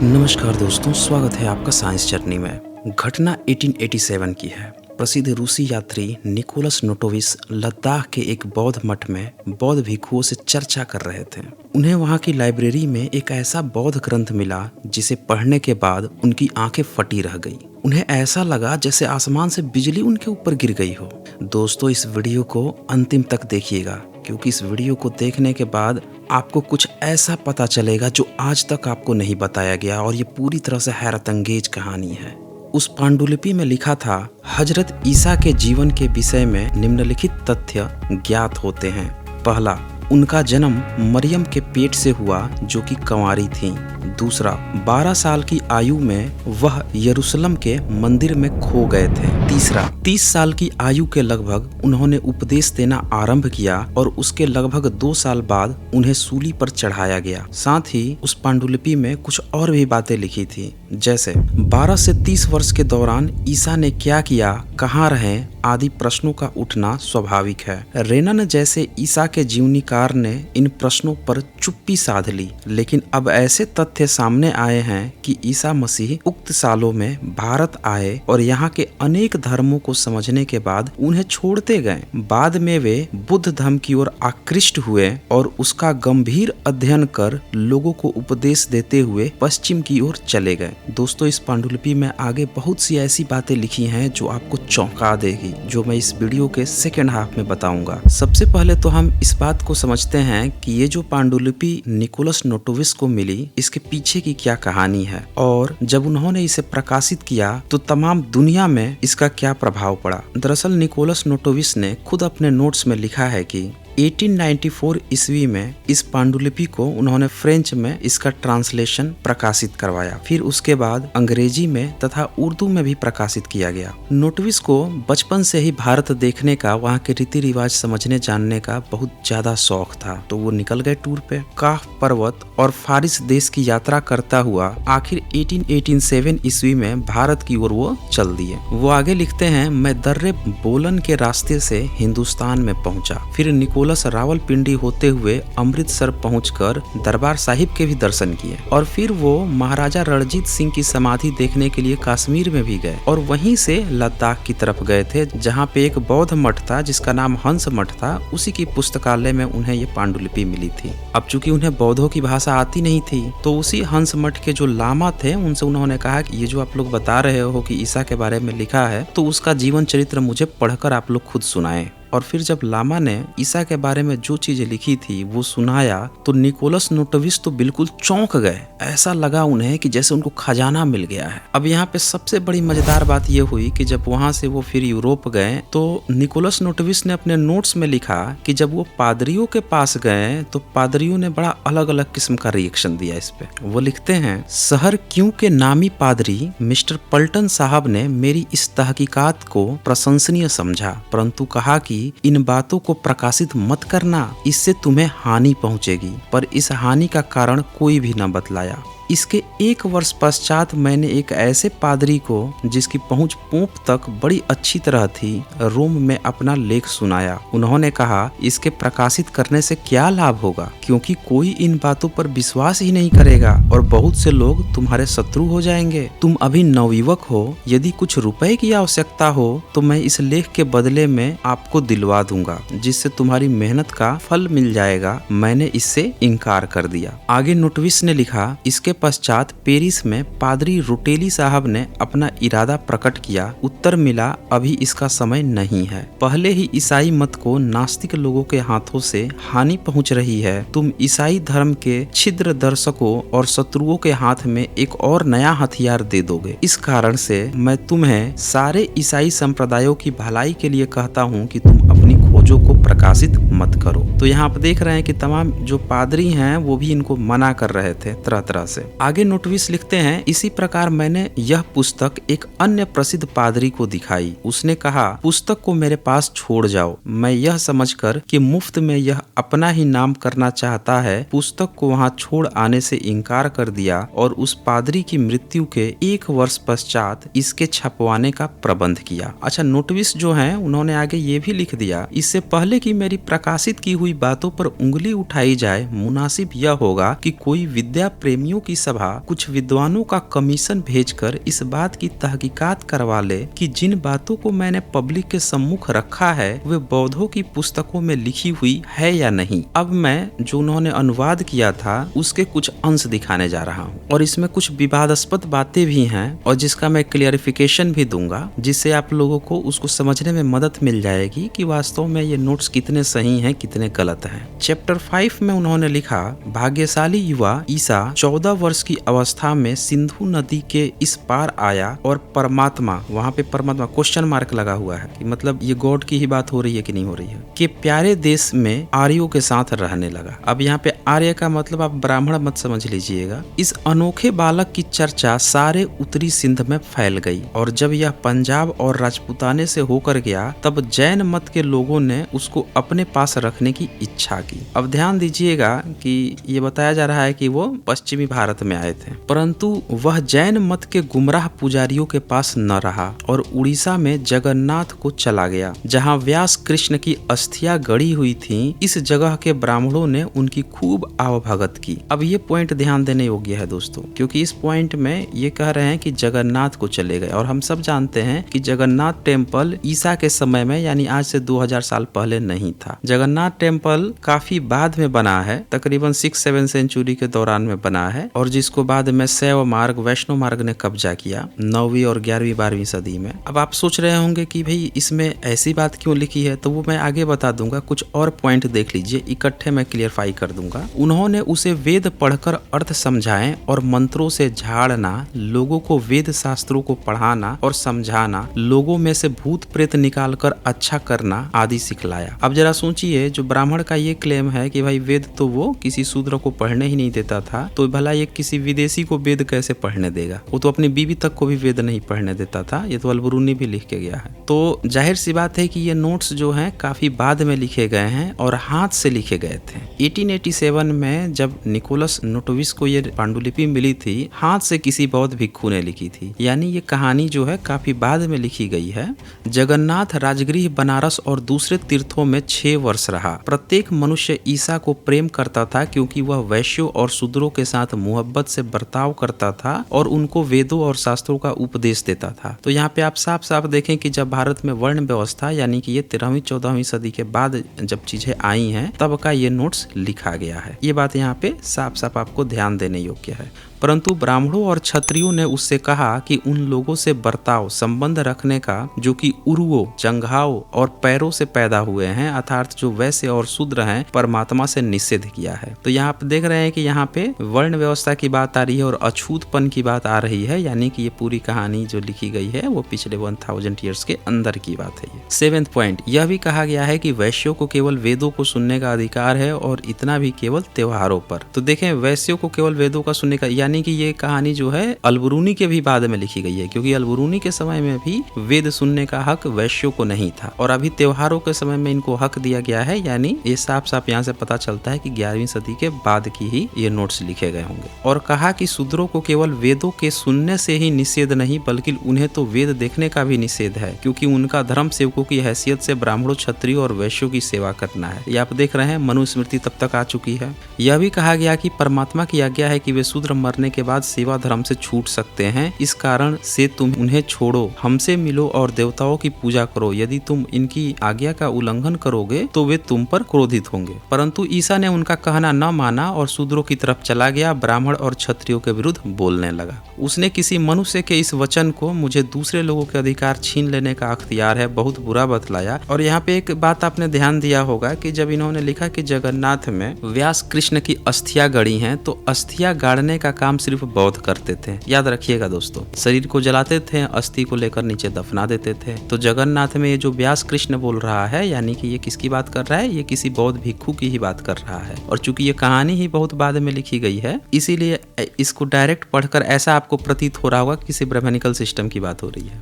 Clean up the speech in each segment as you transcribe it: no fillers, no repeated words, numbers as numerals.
नमस्कार दोस्तों, स्वागत है आपका साइंस जर्नी में। घटना 1887 की है। प्रसिद्ध रूसी यात्री निकोलस नोटोविस लद्दाख के एक बौद्ध मठ में बौद्ध भिक्षुओं से चर्चा कर रहे थे। उन्हें वहां की लाइब्रेरी में एक ऐसा बौद्ध ग्रंथ मिला जिसे पढ़ने के बाद उनकी आंखें फटी रह गई। उन्हें ऐसा लगा जैसे आसमान से बिजली उनके ऊपर गिर गई हो। दोस्तों, इस वीडियो को अंतिम तक देखिएगा, क्योंकि इस वीडियो को देखने के बाद आपको कुछ ऐसा पता चलेगा जो आज तक आपको नहीं बताया गया, और ये पूरी तरह से हैरत अंगेज कहानी है। उस पांडुलिपि में लिखा था, हजरत ईसा के जीवन के विषय में निम्नलिखित तथ्य ज्ञात होते हैं। पहला, उनका जन्म मरियम के पेट से हुआ जो कि कंवारी थीं। दूसरा, 12 साल की आयु में वह यरूशलेम के मंदिर में खो गए थे। तीसरा, 30 साल की आयु के लगभग उन्होंने उपदेश देना आरंभ किया और उसके लगभग 2 साल बाद उन्हें सूली पर चढ़ाया गया। साथ ही उस पांडुलिपि में कुछ और भी बातें लिखी थी, जैसे 12 से 30 वर्ष के दौरान ईसा ने क्या किया, कहाँ रहे आदि प्रश्नों का उठना स्वाभाविक है। रेनन जैसे ईसा के जीवनीकार ने इन प्रश्नों पर चुप्पी साध ली, लेकिन अब ऐसे तथ्य सामने आए हैं कि ईसा मसीह उक्त सालों में भारत आए और यहाँ के अनेक धर्मों को समझने के बाद उन्हें छोड़ते गए। बाद में वे बुद्ध धर्म की ओर आकृष्ट हुए और उसका गंभीर अध्ययन कर लोगों को उपदेश देते हुए पश्चिम की ओर चले गए। दोस्तों, इस पांडुलिपि में आगे बहुत सी ऐसी बातें लिखी हैं जो आपको चौंका देगी, जो मैं इस वीडियो के सेकेंड हाफ में बताऊंगा। सबसे पहले तो हम इस बात को समझते हैं कि ये जो पांडुलिपि निकोलस नोटोविस को मिली, इसके पीछे की क्या कहानी है, और जब उन्होंने इसे प्रकाशित किया तो तमाम दुनिया में इसका क्या प्रभाव पड़ा। दरअसल निकोलस नोटोविस ने खुद अपने नोट्स में लिखा है कि 1894 ईस्वी में इस पांडुलिपि को उन्होंने फ्रेंच में इसका ट्रांसलेशन प्रकाशित करवाया। फिर उसके बाद अंग्रेजी में तथा उर्दू में भी प्रकाशित किया गया। नोटविस को बचपन से ही भारत देखने का, वहाँ के रीति रिवाज समझने जानने का बहुत ज्यादा शौक था, तो वो निकल गए टूर पे। काफ पर्वत और फारिस देश की यात्रा करता हुआ आखिर 1887 ईस्वी में भारत की ओर वो चल दिए। वो आगे लिखते हैं, मैं दर्रे बोलन के रास्ते से हिंदुस्तान में पहुंचा। फिर निकोलस रावलपिंडी होते हुए अमृतसर पहुंचकर दरबार साहिब के भी दर्शन किए, और फिर वो महाराजा रणजीत सिंह की समाधि देखने के लिए कश्मीर में भी गए, और वहीं से लद्दाख की तरफ गए थे, जहां पे एक बौद्ध मठ था जिसका नाम हंस मठ था। उसी की पुस्तकालय में उन्हें ये पांडुलिपि मिली थी। अब चूंकि उन्हें बौद्धों की भाषा आती नहीं थी, तो उसी हंस मठ के जो लामा थे उनसे उन्होंने कहा कि ये जो आप लोग बता रहे हो कि ईसा के बारे में लिखा है, तो उसका जीवन चरित्र मुझे पढ़कर आप लोग खुद सुनाएं। और फिर जब लामा ने ईसा के बारे में जो चीजें लिखी थी वो सुनाया, तो निकोलस नोटोविस तो बिल्कुल चौंक गए। ऐसा लगा उन्हें कि जैसे उनको खजाना मिल गया है। अब यहाँ पे सबसे बड़ी मजेदार बात ये हुई कि जब वहां से वो फिर यूरोप गए, तो निकोलस नोटोविस ने अपने नोट्स में लिखा कि जब वो पादरियों के पास गए तो पादरियों ने बड़ा अलग अलग किस्म का रिएक्शन दिया इस पे। वो लिखते हैं, शहर क्यों के नामी पादरी मिस्टर पल्टन साहब ने मेरी इस तहकीकात को प्रशंसनीय समझा, परंतु कहा कि इन बातों को प्रकाशित मत करना, इससे तुम्हें हानि पहुंचेगी। पर इस हानि का कारण कोई भी न बतलाया। इसके 1 वर्ष पश्चात मैंने एक ऐसे पादरी को, जिसकी पहुंच पोप तक बड़ी अच्छी तरह थी, रोम में अपना लेख सुनाया। उन्होंने कहा, इसके प्रकाशित करने से क्या लाभ होगा, क्योंकि कोई इन बातों पर विश्वास ही नहीं करेगा और बहुत से लोग तुम्हारे शत्रु हो जाएंगे। तुम अभी नवयुवक हो, यदि कुछ रुपए की आवश्यकता हो तो मैं इस लेख के बदले में आपको दिलवा दूंगा, जिससे तुम्हारी मेहनत का फल मिल जाएगा। मैंने इससे इनकार कर दिया। आगे नोटविस ने लिखा, इसके पश्चात पेरिस में पादरी रुटेली साहब ने अपना इरादा प्रकट किया। उत्तर मिला, अभी इसका समय नहीं है। पहले ही ईसाई मत को नास्तिक लोगों के हाथों से हानि पहुंच रही है। तुम ईसाई धर्म के छिद्र दर्शकों और शत्रुओं के हाथ में एक और नया हथियार दे दोगे। इस कारण से मैं तुम्हें सारे ईसाई संप्रदायों की भलाई के लिए कहता हूँ कि तुम अपनी खोजों को प्रकाशित मत करो। तो यहाँ आप देख रहे हैं कि तमाम जो पादरी हैं वो भी इनको मना कर रहे थे तरह तरह से। आगे नोटविस लिखते हैं, इसी प्रकार मैंने यह पुस्तक एक अन्य प्रसिद्ध पादरी को दिखाई। उसने कहा, पुस्तक को मेरे पास छोड़ जाओ। मैं यह समझकर कि मुफ्त में यह अपना ही नाम करना चाहता है, पुस्तक को वहां छोड़ आने से इनकार कर दिया और उस पादरी की मृत्यु के 1 वर्ष पश्चात इसके छपवाने का प्रबंध किया। अच्छा, नोटविस जो है उन्होंने आगे ये भी लिख दिया, इस इससे पहले कि मेरी प्रकाशित की हुई बातों पर उंगली उठाई जाए, मुनासिब यह होगा कि कोई विद्या प्रेमियों की सभा कुछ विद्वानों का कमीशन भेजकर इस बात की तहकीकात करवा ले कि जिन बातों को मैंने पब्लिक के सम्मुख रखा है वे बौद्धों की पुस्तकों में लिखी हुई है या नहीं। अब मैं जो उन्होंने अनुवाद किया था उसके कुछ अंश दिखाने जा रहा हूँ और इसमें कुछ विवादास्पद बातें भी हैं और जिसका मैं क्लियरिफिकेशन भी दूंगा, जिससे आप लोगों को उसको समझने में मदद मिल जाएगी कि वास्तव में ये नोट्स कितने सही हैं, कितने गलत हैं। चैप्टर 5 में उन्होंने लिखा, भाग्यशाली युवा ईसा 14 वर्ष की अवस्था में सिंधु नदी के इस पार आया और परमात्मा, वहाँ पे परमात्मा क्वेश्चन मार्क लगा हुआ है कि मतलब ये गॉड की ही बात हो रही है कि नहीं हो रही है, के प्यारे देश में आर्यों के साथ रहने लगा। अब यहाँ पे आर्य का मतलब आप ब्राह्मण मत समझ लीजिएगा। इस अनोखे बालक की चर्चा सारे उत्तरी सिंध में फैल गई और जब यह पंजाब और राजपूताने से होकर गया तब जैन मत के लोगों ने उसको अपने पास रखने की इच्छा की। अब ध्यान दीजिएगा कि ये बताया जा रहा है कि वो पश्चिमी भारत में आए थे, परंतु वह जैन मत के गुमराह पुजारियों के पास न रहा और उड़ीसा में जगन्नाथ को चला गया, जहाँ व्यास कृष्ण की अस्थियां गड़ी हुई थी। इस जगह के ब्राह्मणों ने उनकी खूब आवभगत की। अब ये पॉइंट ध्यान देने योग्य है दोस्तों, क्योंकि इस पॉइंट में ये कह रहे हैं कि जगन्नाथ को चले गए और हम सब जानते हैं कि जगन्नाथ टेम्पल ईसा के समय में यानी आज से 2000 साल पहले नहीं था। जगन्नाथ टेम्पल काफी बाद में बना है, तकरीबन 6-7 सेंचुरी के दौरान में बना है और जिसको बाद में शैव मार्ग, वैष्णव मार्ग ने कब्जा किया 9वीं और 11वीं 12वीं सदी में। अब आप सोच रहे होंगे कि भाई इसमें ऐसी बात क्यों लिखी है, तो वो मैं आगे बता दूंगा। कुछ और पॉइंट देख लीजिए, इकट्ठे मैं क्लियरफाई कर दूंगा। उन्होंने उसे वेद पढ़कर अर्थ समझाएं और मंत्रों से झाड़ना, लोगों को वेद शास्त्रों को पढ़ाना और समझाना, लोगों में से भूत प्रेत निकालकर अच्छा करना आदि सिखलाया। अब जरा सोचिए, जो ब्राह्मण का ये क्लेम है कि भाई वेद तो वो किसी शूद्र को पढ़ने ही नहीं देता था, तो भला ये किसी विदेशी को वेद कैसे पढ़ने देगा? वो तो अपनी बीवी तक को भी वेद नहीं पढ़ने देता था। ये तो अलबरूनी भी लिख के गया है। तो जाहिर सी बात है कि ये नोट्स जो हैं काफी बाद में लिखे गए हैं और हाथ से लिखे गए थे। 1887 में जब निकोलस नोटोविस को ये पांडुलिपि मिली थी, हाथ से किसी बौद्ध भिक्षु ने लिखी थी, यानी ये कहानी जो है काफी बाद में लिखी गई है। जगन्नाथ राजगृह बनारस और दूसरे तीर्थों में 6 वर्ष रहा। प्रत्येक मनुष्य ईसा को प्रेम करता था क्योंकि वह वैश्यों और शूद्रों के साथ मोहब्बत से बर्ताव करता था और उनको वेदों और शास्त्रों का उपदेश देता था। तो यहाँ पे आप साफ साफ देखें कि जब भारत में वर्ण व्यवस्था यानी कि ये 13वीं-14वीं सदी के बाद जब चीजें आई हैं, तब का ये नोट्स लिखा गया है। ये बात यहाँ पे साफ साफ आपको ध्यान देने योग्य है। परंतु ब्राह्मणों और क्षत्रियों ने उससे कहा कि उन लोगों से बर्ताव संबंध रखने का जो कि उरुओं, जंघाओं और पैरों से पैदा हुए हैं, अर्थात जो वैश्य और शूद्र हैं, परमात्मा से निषेध किया है। तो यहाँ आप देख रहे हैं कि यहाँ पे वर्ण व्यवस्था की बात आ रही है और अछूतपन की बात आ रही है, यानी कि ये पूरी कहानी जो लिखी गई है वो पिछले 1000 ईयर्स के अंदर की बात है। 7th पॉइंट, यह भी कहा गया है कि वैश्यों को केवल वेदों को सुनने का अधिकार है और इतना भी केवल त्योहारों पर। तो देखें, वैश्यों को केवल वेदों का सुनने का, यानी कि ये कहानी जो है अलबरूनी के भी बाद में लिखी गई है, क्योंकि अलबरूनी के समय में भी वेद सुनने का हक वैश्यों को नहीं था और अभी त्योहारों के समय में इनको हक दिया गया है। यानी ये साफ साफ यहाँ से पता चलता है कि 11वीं सदी के बाद की ही ये नोट्स लिखे गए होंगे। और कहा कि शूद्रों को केवल वेदों के सुनने से ही निषेध नहीं, बल्कि उन्हें तो वेद देखने का भी निषेध है, क्योंकि उनका धर्म सेवकों की हैसियत से ब्राह्मणों, क्षत्रियों और वैश्यों की सेवा करना है। ये आप देख रहे हैं, मनुस्मृति तब तक आ चुकी है। यह भी कहा गया कि परमात्मा की आज्ञा है कि वे शूद्र मरने के बाद सेवा धर्म से छूट सकते हैं, इस कारण से तुम उन्हें छोड़ो, हमसे मिलो और देवताओं की पूजा करो। यदि तुम इनकी आज्ञा का उल्लंघन करोगे तो वे तुम पर क्रोधित होंगे। परंतु ईसा ने उनका कहना न माना और शूद्रों की तरफ चला गया, ब्राह्मण और क्षत्रियों के विरुद्ध बोलने लगा। उसने किसी मनुष्य के इस वचन को, मुझे दूसरे लोगों के अधिकार छीन लेने का अख्तियार है, बहुत बुरा बतलाया। और यहाँ पे एक बात आपने ध्यान दिया होगा कि जब इन्होंने लिखा कि जगन्नाथ में व्यास कृष्ण की अस्थियां गड़ी हैं, तो अस्थियां गाड़ने का काम सिर्फ बौद्ध करते थे। याद रखिएगा दोस्तों, शरीर को जलाते थे, अस्थि को लेकर नीचे दफना देते थे। तो जगन्नाथ में ये जो व्यास कृष्ण बोल रहा है, यानी कि ये किसकी बात कर रहा है? ये किसी बौद्ध भिक्षु की ही बात कर रहा है। और चूंकि ये कहानी ही बहुत बाद में लिखी गई है, इसीलिए इसको डायरेक्ट पढ़कर ऐसा आपको प्रतीत हो रहा होगा किसी ब्राह्मणिकल सिस्टम की बात हो रही है।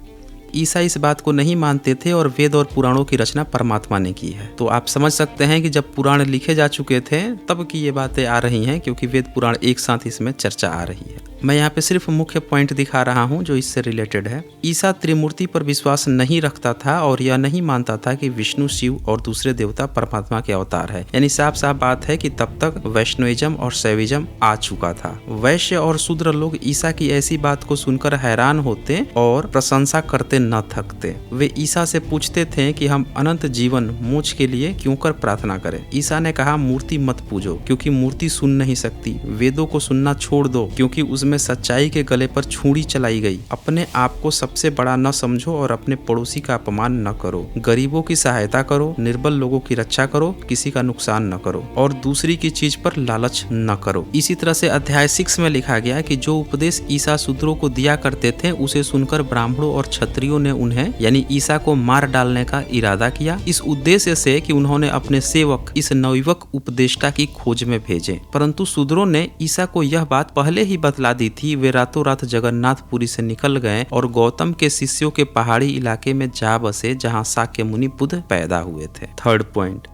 ईसा इस बात को नहीं मानते थे और वेद और पुराणों की रचना परमात्मा ने की है। तो आप समझ सकते हैं कि जब पुराण लिखे जा चुके थे तब की ये बातें आ रही हैं, क्योंकि वेद पुराण एक साथ इसमें चर्चा आ रही है। मैं यहाँ पे सिर्फ मुख्य पॉइंट दिखा रहा हूँ जो इससे रिलेटेड है। ईसा त्रिमूर्ति पर विश्वास नहीं रखता था और यह नहीं मानता था कि विष्णु, शिव और दूसरे देवता परमात्मा के अवतार है। यानी साफ साफ बात है कि तब तक वैष्णविज्म और शैविज्म आ चुका था। वैश्य और शूद्र लोग ईसा की ऐसी बात को सुनकर हैरान होते और प्रशंसा करते न थकते। वे ईसा से पूछते थे कि हम अनंत जीवन मोक्ष के लिए क्यों कर प्रार्थना करें। ईसा ने कहा, मूर्ति मत पूजो क्योंकि मूर्ति सुन नहीं सकती। वेदों को सुनना छोड़ दो क्योंकि उसमें सच्चाई के गले पर छुरी चलाई गई। अपने आप को सबसे बड़ा न समझो और अपने पड़ोसी का अपमान न करो। गरीबों की सहायता करो, निर्बल लोगों की रक्षा करो, किसी का नुकसान न करो और दूसरी की चीज पर लालच न करो। इसी तरह से अध्याय 6 में लिखा गया कि जो उपदेश ईसा शूद्रों को दिया करते थे उसे सुनकर ब्राह्मणों और क्षत्रियों ने उन्हें यानी ईसा को मार डालने का इरादा किया, इस उद्देश्य से कि उन्होंने अपने सेवक इस नवयुवक उपदेष्टा की खोज में भेजे। परंतु शूद्रों ने ईसा को यह बात पहले ही बतला दी थी। वे रातों रात जगन्नाथपुरी से निकल गए और गौतम के शिष्यों के पहाड़ी इलाके में जा बसे जहाँ शाक्य मुनि बुद्ध पैदा हुए थे। थर्ड पॉइंट,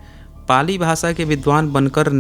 पाली भाषा के विद्वान बनकर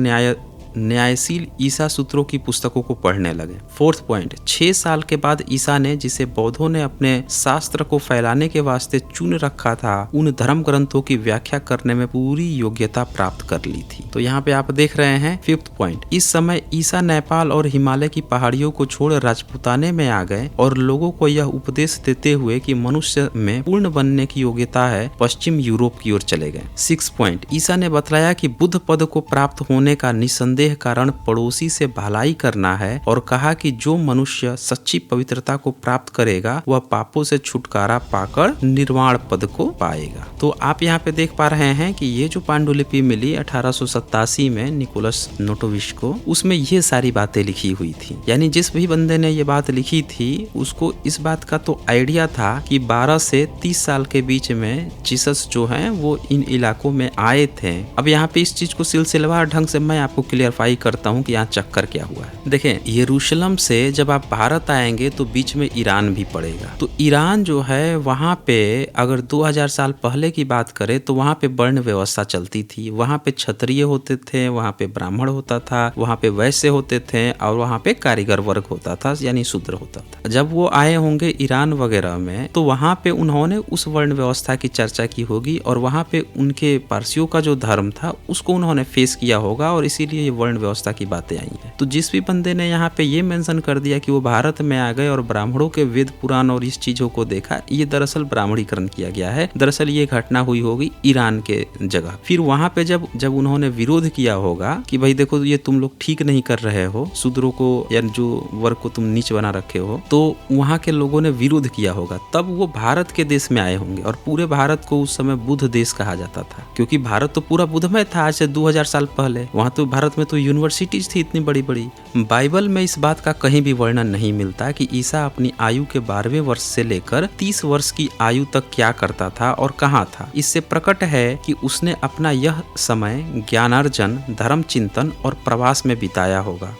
न्यायशील ईसा सूत्रों की पुस्तकों को पढ़ने लगे। फोर्थ पॉइंट, 6 साल के बाद ईसा ने, जिसे बौद्धों ने अपने शास्त्र को फैलाने के वास्ते चुन रखा था, उन धर्म ग्रंथों की व्याख्या करने में पूरी योग्यता प्राप्त कर ली थी। तो यहाँ पे आप देख रहे हैं फिफ्थ पॉइंट, इस समय ईसा नेपाल और हिमालय की पहाड़ियों को छोड़ राजपूताने में आ गए और लोगों को यह उपदेश देते हुए कि मनुष्य में पूर्ण बनने की योग्यता है, पश्चिम यूरोप की ओर चले गए। सिक्स पॉइंट, ईसा ने बतलाया कि बुद्ध पद को प्राप्त होने का निसंदेह कारण पड़ोसी से भलाई करना है और कहा कि जो मनुष्य सच्ची पवित्रता को प्राप्त करेगा वह पापों से छुटकारा पाकर निर्वाण पद को पाएगा। तो आप यहाँ पे देख पा रहे हैं कि ये जो पांडुलिपि मिली 1887 में निकोलस नोटोविश को, उसमें ये सारी बातें लिखी हुई थी। यानी जिस भी बंदे ने ये बात लिखी थी उसको इस बात का तो आइडिया था कि 12 से 30 साल के बीच में जीसस जो है वो इन इलाकों में आए थे। अब यहाँ पे इस चीज को सिलसिलेवार ढंग से मैं आपको क्लियर करता हूं कि यहाँ चक्कर क्या हुआ है। देखें, यरूशलेम से जब आप भारत आएंगे तो बीच में ईरान भी पड़ेगा। तो ईरान जो है वहां पे अगर 2000 साल पहले की बात करें तो वहां पे वर्ण व्यवस्था चलती थी। वहां पे क्षत्रिय होते थे, वहां पे ब्राह्मण होता था, वहां पे वैश्य होते थे और वहां पे कारीगर वर्ग होता था यानी शूद्र होता था। जब वो आए होंगे ईरान वगैरह में तो वहां पे उन्होंने उस वर्ण व्यवस्था की चर्चा की होगी और वहां पे उनके पारसियों का जो धर्म था उसको उन्होंने फेस किया होगा और इसीलिए ये वर्ण व्यवस्था की बातें आई है। तो जिस भी बंदे ने यहाँ पे ये मेंशन कर दिया कि वो भारत में आ गए और ब्राह्मणों के वेद पुराण और इस चीजों को देखा, ये दरअसल ब्राह्मणीकरण किया गया है। दरअसल ये घटना हुई होगी ईरान के जगह। फिर वहां पे जब उन्होंने विरोध किया होगा कि भाई देखो ये तुम लोग ठीक नहीं कर रहे हो, शूद्रों को या जो वर्ग को तुम नीच बना रखे हो, तो वहां के लोगों ने विरोध किया होगा। तब वो भारत के देश में आए होंगे और पूरे भारत को उस समय बुद्ध देश कहा जाता था क्योंकि भारत तो पूरा बुद्धमय था आज से 2000 साल पहले। वहां तो भारत में तो यूनिवर्सिटीज थी इतनी बड़ी बड़ी। बाइबल में इस बात का कहीं भी वर्णन नहीं मिलता कि ईसा अपनी आयु के 12वें वर्ष से लेकर 30 वर्ष की आयु तक क्या करता था और कहाँ था। इससे प्रकट है कि उसने अपना यह समय ज्ञानार्जन, धर्म चिंतन और प्रवास में बिताया होगा।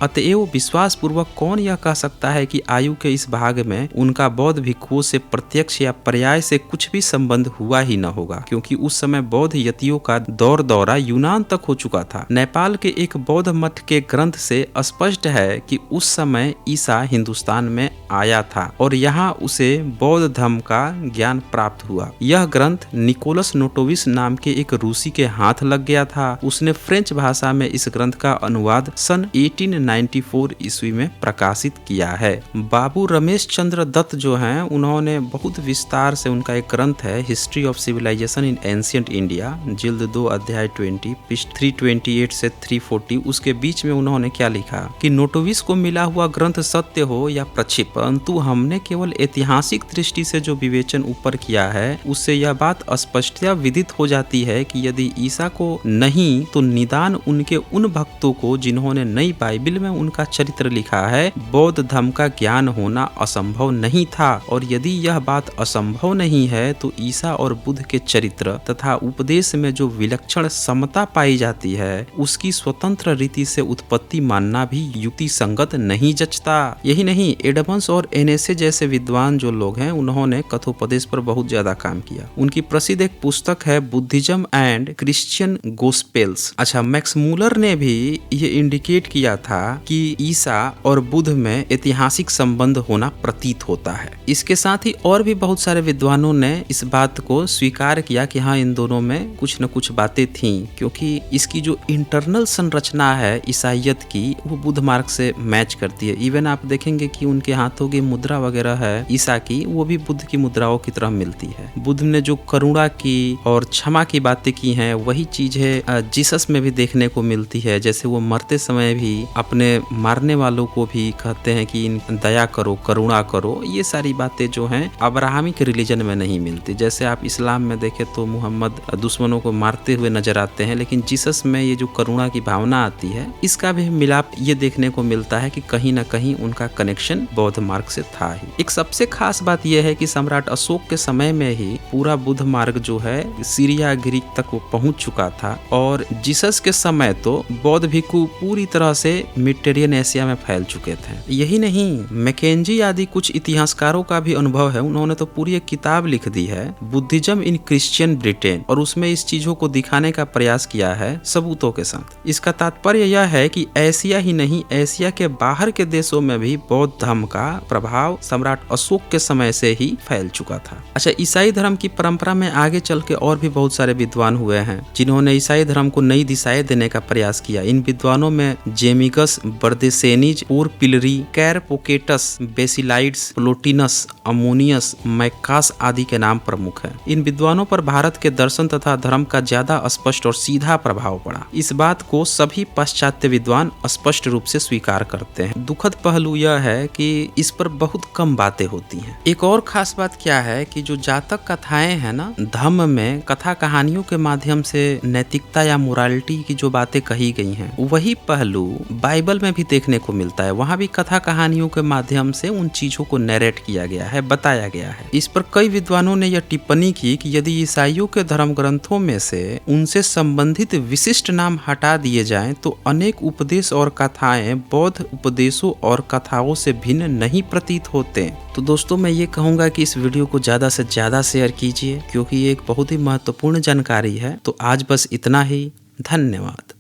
अतएव विश्वास पूर्वक कौन यह कह सकता है कि आयु के इस भाग में उनका बौद्ध भिक्षुओं से प्रत्यक्ष या पर्याय से कुछ भी संबंध हुआ ही न होगा, क्योंकि उस समय बौद्ध यतियों का दौरा यूनान तक हो चुका था। नेपाल के एक बौद्ध मठ के ग्रंथ से स्पष्ट है कि उस समय ईसा हिंदुस्तान में आया था और यहाँ उसे बौद्ध धर्म का ज्ञान प्राप्त हुआ। यह ग्रंथ निकोलस नोटोविस नाम के एक रूसी के हाथ लग गया था। उसने फ्रेंच भाषा में इस ग्रंथ का अनुवाद सन 1894 ईस्वी में प्रकाशित किया है। बाबू रमेश चंद्र दत्त जो हैं उन्होंने बहुत विस्तार से, उनका एक ग्रंथ है history of civilisation in ancient India, जिल्द 2 अध्याय 20 पृष्ठ 328 से 340, उसके बीच में उन्होंने क्या लिखा कि नोटोविस को मिला हुआ ग्रंथ सत्य हो या प्रक्षिप्त, परंतु हमने केवल ऐतिहासिक दृष्टि से जो विवेचन ऊपर किया है उससे यह बात स्पष्टता विदित हो जाती है कि यदि ईसा को नहीं तो निदान उनके उन भक्तों को जिन्होंने नई बाइबिल में उनका चरित्र लिखा है, बौद्ध धर्म का ज्ञान होना असंभव नहीं था। और यदि यह बात असंभव नहीं है तो ईसा और बुद्ध के चरित्र तथा उपदेश में जो विलक्षण समता पाई जाती है उसकी स्वतंत्र रीति से उत्पत्ति मानना भी युक्ति संगत नहीं जचता। यही नहीं, एडमंस और एनएसए जैसे विद्वान जो लोग हैं उन्होंने कथोपदेश पर बहुत ज्यादा काम किया। उनकी प्रसिद्ध एक पुस्तक है बुद्धिज्म एंड क्रिश्चियन गोस्पेल्स। अच्छा, मैक्स मूलर ने भी ये इंडिकेट किया था कि ईसा और बुद्ध में ऐतिहासिक संबंध होना प्रतीत होता है। इसके साथ ही और भी बहुत सारे विद्वानों ने इस बात को स्वीकार किया कि हाँ, इन दोनों में कुछ न कुछ बातें थीं, क्योंकि इसकी जो इंटरनल संरचना है ईसाइयत की वो बुद्ध मार्ग से मैच करती है। इवन आप देखेंगे कि उनके हाथों की मुद्रा वगैरह है ईसा की, वो भी बुद्ध की मुद्राओं की तरह मिलती है। बुद्ध ने जो करुणा की और क्षमा की बातें की हैं वही चीजें जीसस में भी देखने को मिलती है। जैसे वो मरते समय भी अपने मारने वालों को भी कहते हैं कि दया करो, करुणा करो। ये सारी बातें जो हैं अब्राहमिक रिलीजन में नहीं मिलती। जैसे आप इस्लाम में देखें तो मुहम्मद दुश्मनों को मारते हुए नजर आते हैं, लेकिन जीसस में ये जो करुणा की भावना आती है इसका भी मिलाप ये देखने को मिलता है कि कहीं ना कहीं उनका कनेक्शन बौद्ध मार्ग से था ही। एक सबसे खास बात यह है कि सम्राट अशोक के समय में ही पूरा बुद्ध मार्ग जो है सीरिया ग्रीक तक वो पहुंच चुका था, और जीसस के समय तो बौद्ध भिक्षु पूरी तरह से मिडिटेरियन एशिया में फैल चुके थे। यही नहीं, मैकेंजी आदि कुछ इतिहासकारों का भी अनुभव है। उन्होंने तो पूरी एक किताब लिख दी है बुद्धिज्म इन क्रिश्चियन ब्रिटेन, और उसमें इस चीजों को दिखाने का प्रयास किया है सबूतों के साथ। इसका तात्पर्य यह है कि एशिया ही नहीं, एशिया के बाहर के देशों में भी बौद्ध धर्म का प्रभाव सम्राट अशोक के समय से ही फैल चुका था। अच्छा, ईसाई धर्म की परंपरा में आगे चल के और भी बहुत सारे विद्वान हुए हैं जिन्होंने ईसाई धर्म को नई दिशाएं देने का प्रयास किया। इन विद्वानों में जेमिगस बर्देसेनीज, पूर पिलरी, कैरपोकेटस, बेसिलाइड्स, प्लोटिनस, अमोनियस, मैकास आदि के नाम प्रमुख हैं। इन विद्वानों पर भारत के दर्शन तथा धर्म का ज्यादा स्पष्ट और सीधा प्रभाव पड़ा। इस बात को सभी पाश्चात्य विद्वान स्पष्ट रूप से स्वीकार करते हैं। दुखद पहलू यह है कि इस पर बहुत कम बातें होती हैं। एक और खास बात क्या है कि जो जातक कथाएं हैं ना, धर्म में कथा कहानियों के माध्यम से नैतिकता या मोरालिटी की जो बातें कही गई हैं वही पहलू बाइबल में भी देखने को मिलता है। वहाँ भी कथा कहानियों के माध्यम से उन चीजों को नरेट किया गया है, बताया गया है। इस पर कई विद्वानों ने यह टिप्पणी की कि यदि ईसाइयों के धर्म ग्रंथों में से उनसे संबंधित विशिष्ट नाम हटा दिए जाएं तो अनेक उपदेश और कथाएं बौद्ध उपदेशों और कथाओं से भिन्न नहीं प्रतीत होते। तो दोस्तों, मैं ये कहूँगा कि इस वीडियो को ज़्यादा से ज़्यादा शेयर कीजिए, क्योंकि ये एक बहुत ही महत्वपूर्ण जानकारी है। तो आज बस इतना ही। धन्यवाद।